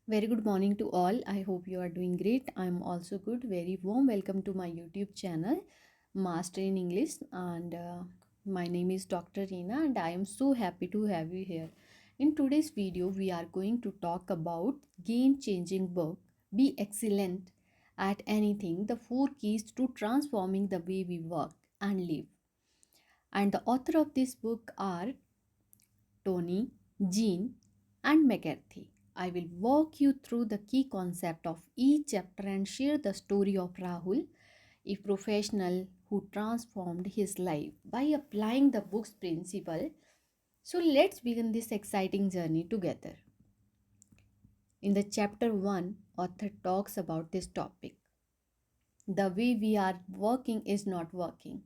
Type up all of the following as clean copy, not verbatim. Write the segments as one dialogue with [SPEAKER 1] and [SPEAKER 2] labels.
[SPEAKER 1] Very good morning to all. I hope you are doing great. I'm also good. Very warm welcome to my YouTube channel, Master in English. And my name is Dr. Reena, and I am so happy to have you here. In today's video, we are going to talk about game-changing book, Be Excellent at Anything, the 4 keys to transforming the way we work and live. And the author of this book are Tony, Jean, and McCarthy. I will walk you through the key concept of each chapter and share the story of Rahul, a professional who transformed his life by applying the book's principle. So let's begin this exciting journey together. In the chapter 1, author talks about this topic. The way we are working is not working.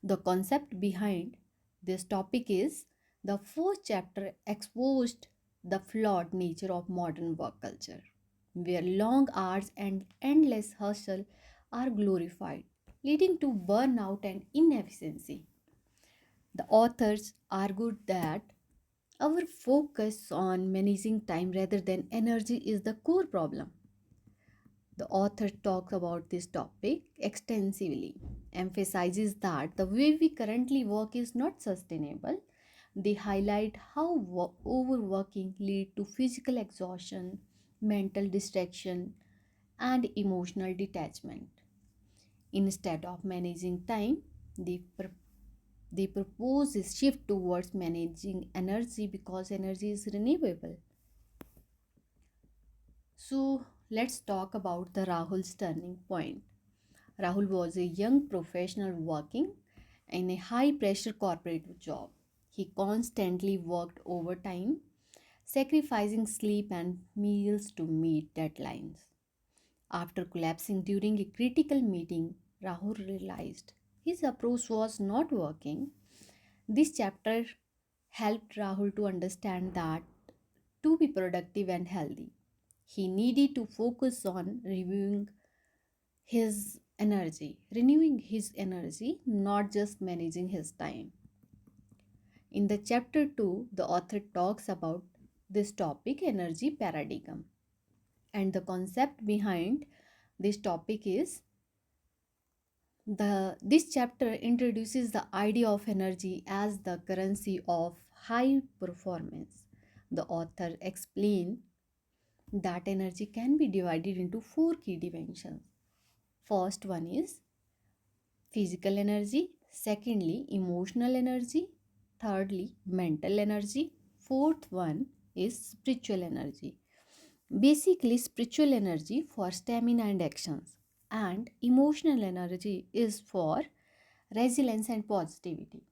[SPEAKER 1] The concept behind this topic is the first chapter exposed the flawed nature of modern work culture, where long hours and endless hustle are glorified, leading to burnout and inefficiency. The authors argued that our focus on managing time rather than energy is the core problem. The author talks about this topic extensively, emphasizes that the way we currently work is not sustainable. They highlight how overworking leads to physical exhaustion, mental distraction, and emotional detachment. Instead of managing time, they, pr- they propose a shift towards managing energy because energy is renewable. So let's talk about the Rahul's turning point. Rahul was a young professional working in a high pressure corporate job. He constantly worked overtime, sacrificing sleep and meals to meet deadlines. After collapsing during a critical meeting, Rahul realized his approach was not working. This chapter helped Rahul to understand that to be productive and healthy, he needed to focus on renewing his energy, not just managing his time. In the chapter 2, the author talks about this topic energy paradigm. And the concept behind this topic is this chapter introduces the idea of energy as the currency of high performance. The author explains that energy can be divided into 4 key dimensions. First one is physical energy, secondly, emotional energy, thirdly, mental energy, fourth one is spiritual energy. Basically, spiritual energy for stamina and actions, and emotional energy is for resilience and positivity.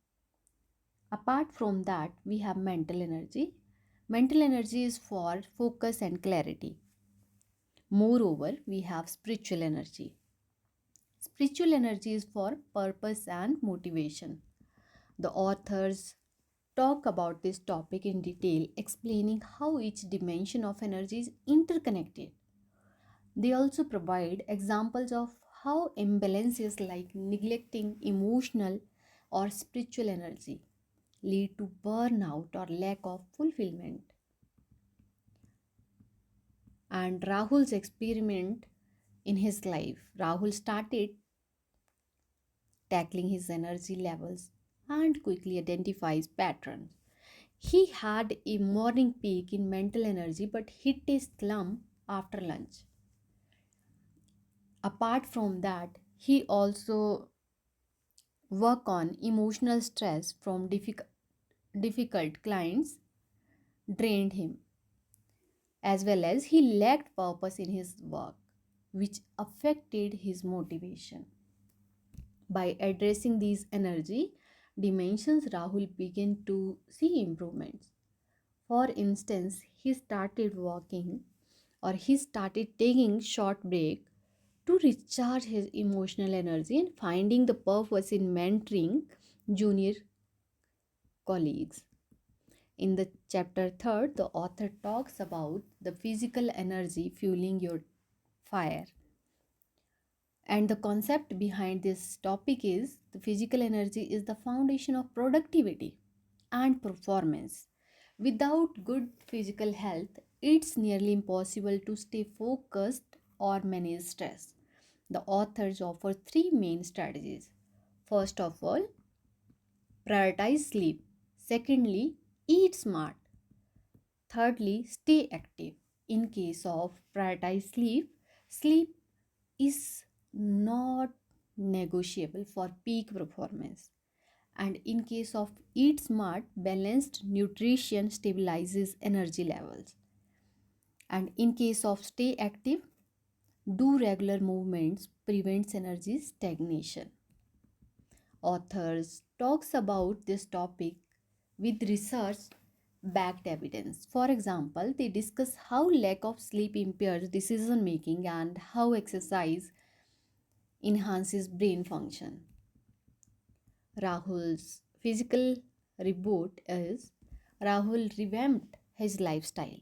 [SPEAKER 1] Apart from that, we have mental energy. Mental energy is for focus and clarity. Moreover, we have spiritual energy. Spiritual energy is for purpose and motivation. The authors talk about this topic in detail, explaining how each dimension of energy is interconnected. They also provide examples of how imbalances like neglecting emotional or spiritual energy lead to burnout or lack of fulfillment. And Rahul's experiment in his life, Rahul started tackling his energy levels and quickly identifies patterns. He had a morning peak in mental energy but hit a slump after lunch. Apart from that, he also worked on emotional stress from difficult clients drained him, as well as he lacked purpose in his work, which affected his motivation. By addressing these energy dimensions, Rahul began to see improvements. For instance, he started taking short break to recharge his emotional energy and finding the purpose in mentoring junior colleagues. In the chapter 3rd, the author talks about the physical energy fueling your fire. And the concept behind this topic is the physical energy is the foundation of productivity and performance. Without good physical health, it's nearly impossible to stay focused or manage stress. The authors offer three main strategies. First of all, prioritize sleep. Secondly, eat smart. Thirdly, stay active. In case of prioritize sleep, sleep is not negotiable for peak performance. And in case of eat smart, balanced nutrition stabilizes energy levels. And in case of stay active, do regular movements prevents energy stagnation. Authors talks about this topic with research backed evidence. For example, they discuss how lack of sleep impairs decision making and how exercise enhances brain function. Rahul's physical reboot is Rahul revamped his lifestyle.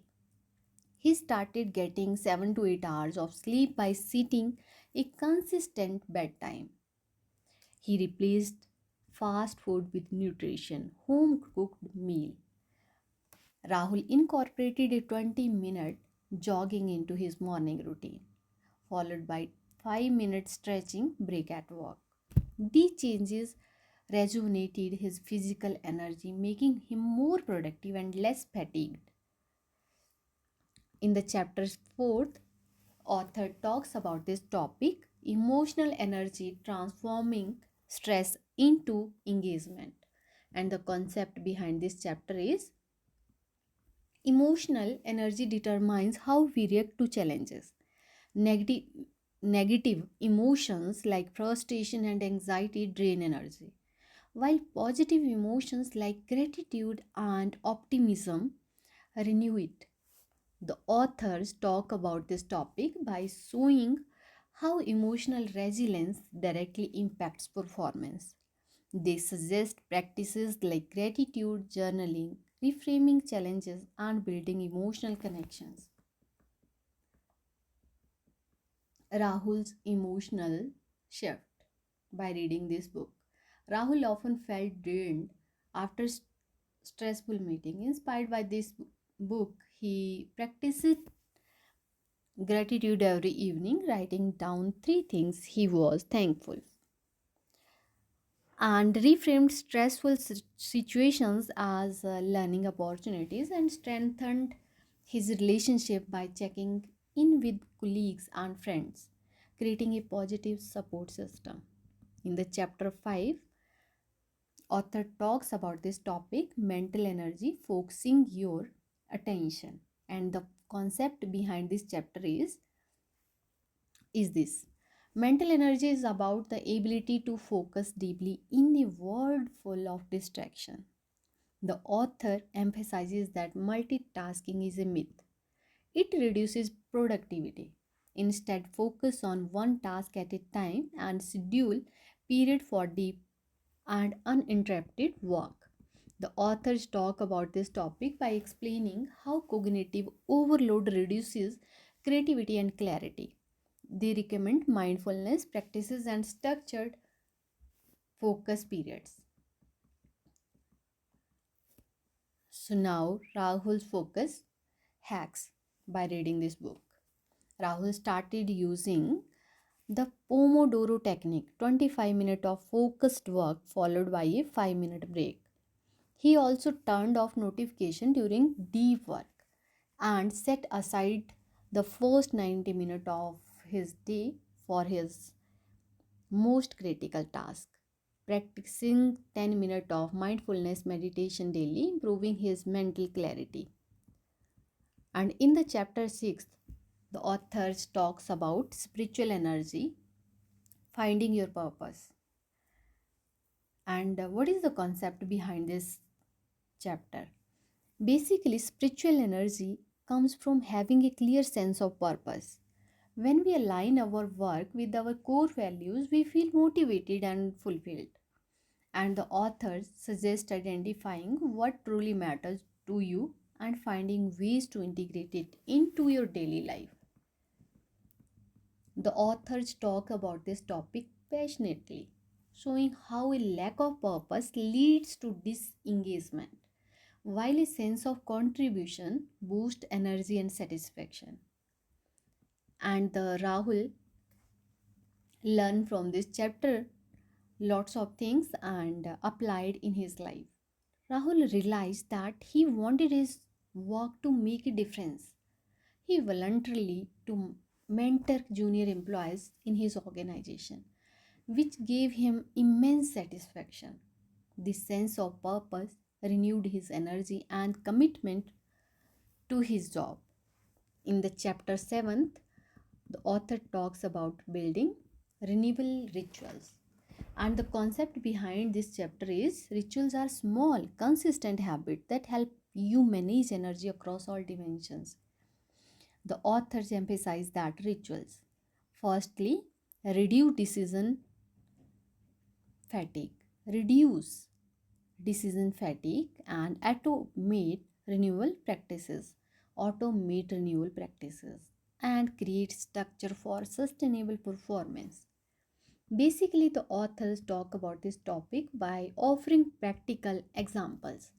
[SPEAKER 1] He started getting 7 to 8 hours of sleep by setting a consistent bedtime. He replaced fast food with nutrition, home cooked meal. Rahul incorporated a 20-minute jogging into his morning routine, followed by 5-minute stretching break at work. These changes rejuvenated his physical energy, making him more productive and less fatigued. In the chapter's fourth, author talks about this topic, emotional energy transforming stress into engagement. And the concept behind this chapter is emotional energy determines how we react to challenges. Negative, negative emotions like frustration and anxiety drain energy, while positive emotions like gratitude and optimism renew it. The authors talk about this topic by showing how emotional resilience directly impacts performance. They suggest practices like gratitude, journaling, reframing challenges, and building emotional connections. Rahul's emotional shift by reading this book. Rahul often felt drained after stressful meeting. Inspired by this book, he practiced gratitude every evening, writing down three things he was thankful and reframed stressful situations as learning opportunities and strengthened his relationship by checking in with colleagues and friends, creating a positive support system. In the chapter 5, author talks about this topic, mental energy, focusing your attention. And the concept behind this chapter is this. Mental energy is about the ability to focus deeply in a world full of distraction. The author emphasizes that multitasking is a myth. It reduces productivity. Instead, focus on one task at a time and schedule period for deep and uninterrupted work. The authors talk about this topic by explaining how cognitive overload reduces creativity and clarity. They recommend mindfulness practices and structured focus periods. So now Rahul's focus hacks by reading this book. Rahul started using the Pomodoro technique, 25 minutes of focused work followed by a 5-minute break. He also turned off notification during deep work and set aside the first 90 minutes of his day for his most critical task. Practicing 10 minutes of mindfulness meditation daily, improving his mental clarity. And in the chapter 6, the author talks about spiritual energy, finding your purpose. And what is the concept behind this chapter? Basically, spiritual energy comes from having a clear sense of purpose. When we align our work with our core values, we feel motivated and fulfilled. And the authors suggest identifying what truly matters to you and finding ways to integrate it into your daily life. The authors talk about this topic passionately, showing how a lack of purpose leads to disengagement, while a sense of contribution boosts energy and satisfaction. And the Rahul learned from this chapter lots of things and applied in his life. Rahul realized that he wanted his work to make a difference. He voluntarily to mentor junior employees in his organization, which gave him immense satisfaction. This sense of purpose renewed his energy and commitment to his job. In the chapter 7th, the author talks about building renewable rituals. And the concept behind this chapter is rituals are small, consistent habits that help you manage energy across all dimensions. The authors emphasize that rituals, firstly, reduce fatigue, reduce decision fatigue, and automate renewal practices, and create structure for sustainable performance. Basically, the authors talk about this topic by offering practical examples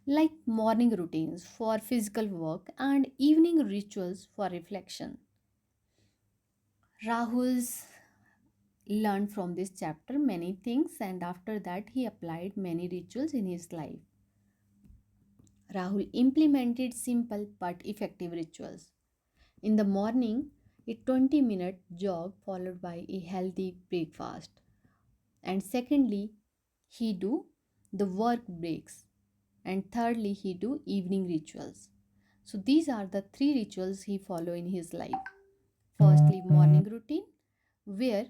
[SPEAKER 1] like morning routines for physical work and evening rituals for reflection. Rahul's learned from this chapter many things, and after that he applied many rituals in his life. Rahul implemented simple but effective rituals. In the morning, a 20-minute jog followed by a healthy breakfast. And secondly, he do the work breaks. And thirdly, he do evening rituals. So these are the three rituals he follow in his life. Firstly, morning routine, where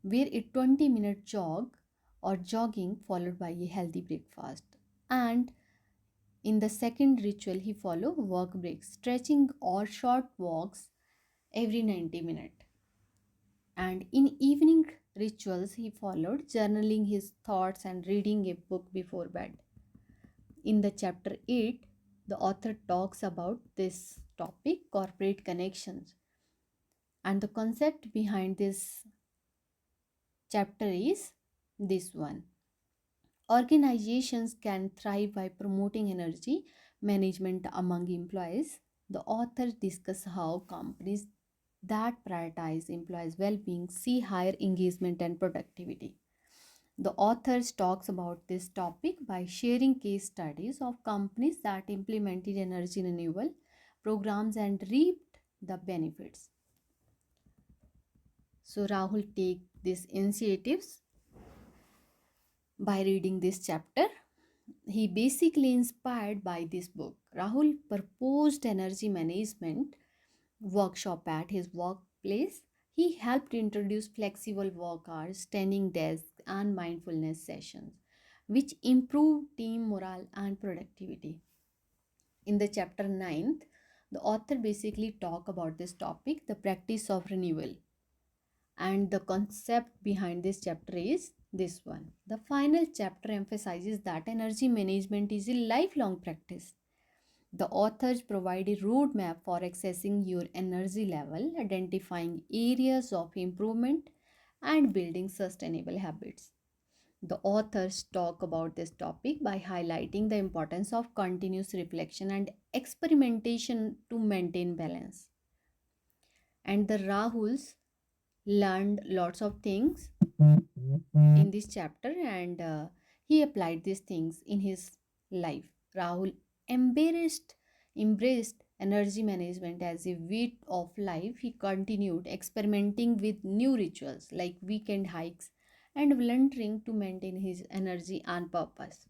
[SPEAKER 1] a 20-minute jog or jogging followed by a healthy breakfast. And in the second ritual, he follow work breaks, stretching or short walks every 90 minutes. And in evening rituals, he followed journaling his thoughts and reading a book before bed. In the chapter 8, the author talks about this topic, corporate connections. And the concept behind this chapter is this one. Organizations can thrive by promoting energy management among employees. The authors discuss how companies that prioritize employees' well-being see higher engagement and productivity. The authors talks about this topic by sharing case studies of companies that implemented energy renewal programs and reaped the benefits. So Rahul take these initiatives by reading this chapter. He basically inspired by this book. Rahul proposed energy management workshop at his workplace. He helped introduce flexible work hours, standing desks, and mindfulness sessions, which improved team morale and productivity. In the chapter 9th, the author basically talk about this topic, the practice of renewal. And the concept behind this chapter is this one. The final chapter emphasizes that energy management is a lifelong practice. The authors provide a roadmap for accessing your energy level, identifying areas of improvement, and building sustainable habits. The authors talk about this topic by highlighting the importance of continuous reflection and experimentation to maintain balance. And the Rahuls learned lots of things in this chapter, and he applied these things in his life. Rahul embraced energy management as a way of life. He continued experimenting with new rituals like weekend hikes and volunteering to maintain his energy and purpose.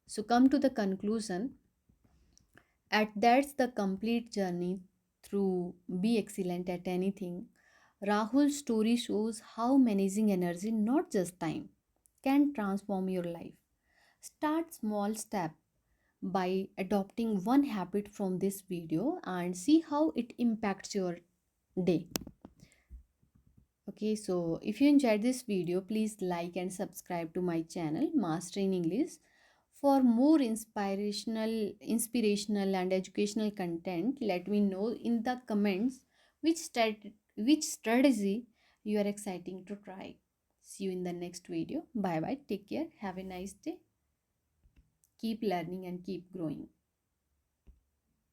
[SPEAKER 1] So come to the conclusion, at that's the complete journey through be excellent at anything. Rahul's story shows how managing energy, not just time, can transform your life. Start small step by adopting one habit from this video and see how it impacts your day. Okay, so if you enjoyed this video, please like and subscribe to my channel Mastering English. For more inspirational and educational content, let me know in the comments which strategy you are exciting to try. See you in the next video. Bye bye. Take care. Have a nice day. keep learning and keep growing.